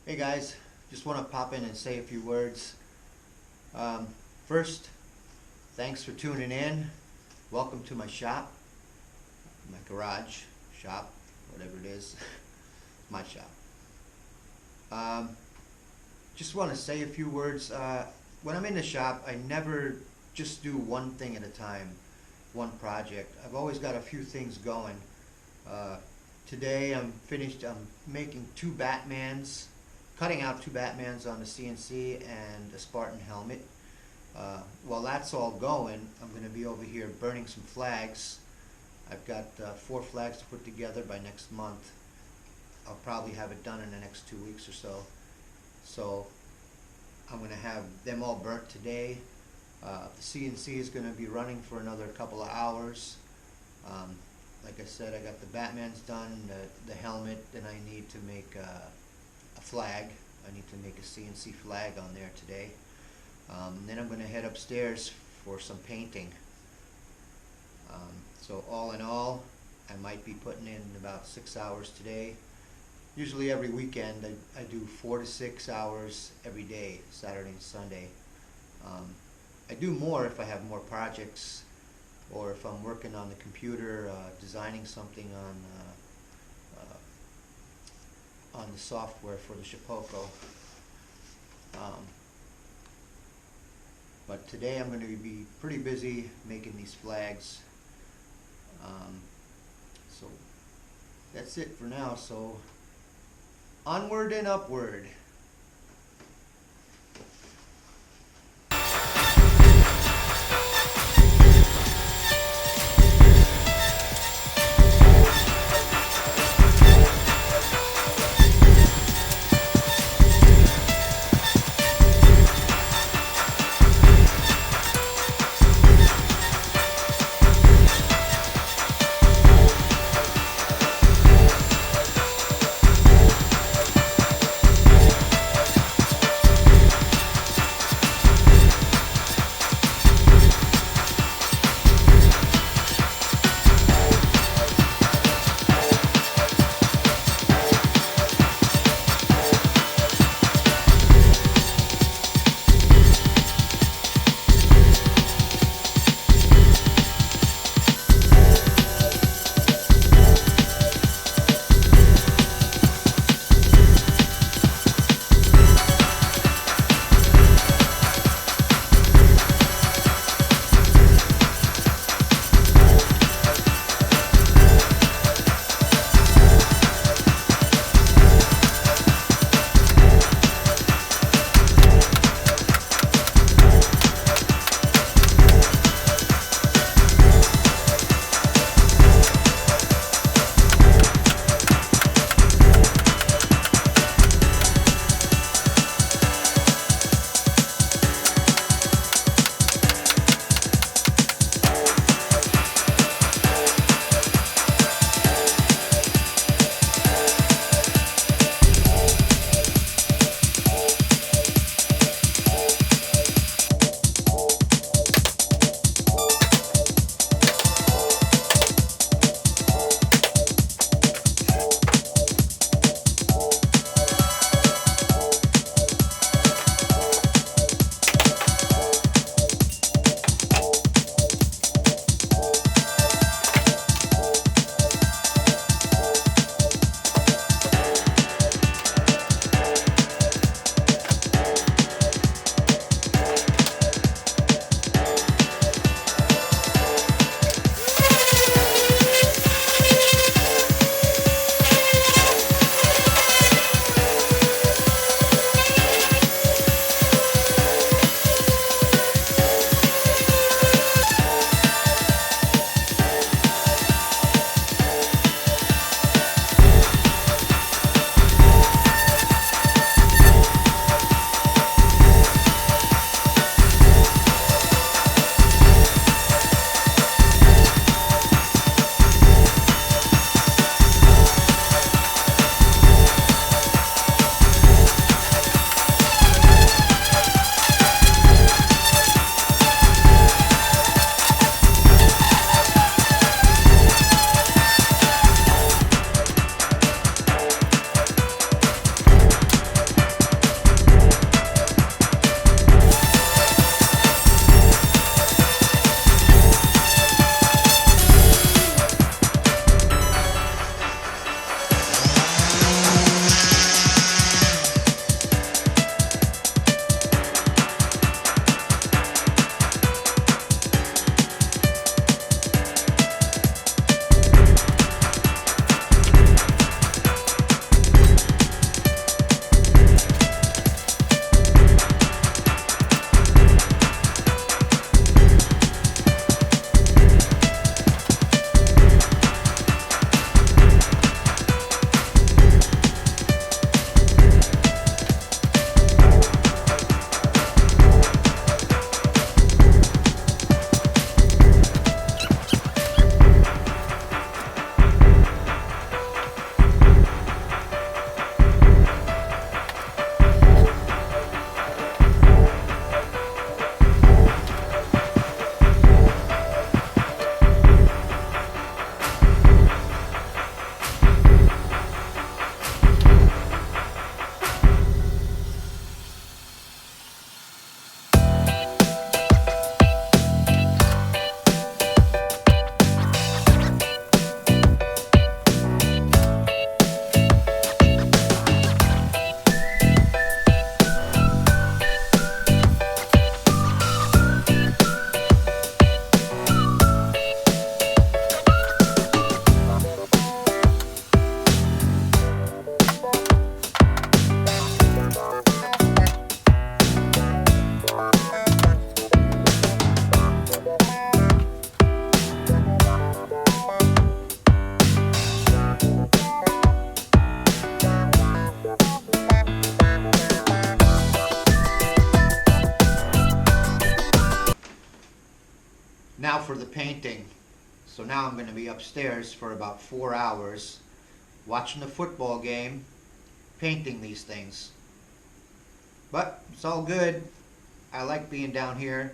Hey guys, just want to pop in and say a few words. First, thanks for tuning in. Welcome to my shop, my garage shop, whatever it is, my shop. Just want to say a few words. When I'm in the shop, I never just do one thing at a time, one project. I've always got a few things going. Today I'm making two Batmans, cutting out two Batmans on the CNC and a Spartan helmet. While that's all going, I'm going to be over here burning some flags. I've got 4 flags to put together by next month. I'll probably have it done in the next 2 weeks or so. So I'm going to have them all burnt today. The CNC is going to be running for another couple of hours. Like I said, I got the Batman's done, the helmet, then I need to make a flag. I need to make a CNC flag on there today. Then I'm going to head upstairs for some painting. So all in all, I might be putting in about 6 hours today. Usually every weekend I do 4 to 6 hours every day, Saturday and Sunday. I do more if I have more projects, or if I'm working on the computer, designing something on the software for the Shapoko. But today I'm going to be pretty busy making these flags. So that's it for now. So onward and upward. for the painting. So now I'm going to be upstairs for about 4 hours, watching the football game, painting these things. But it's all good. I like being down here,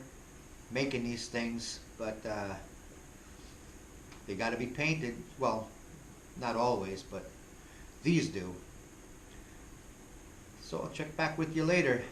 making these things, but they got to be painted. Well, not always, but these do. So I'll check back with you later.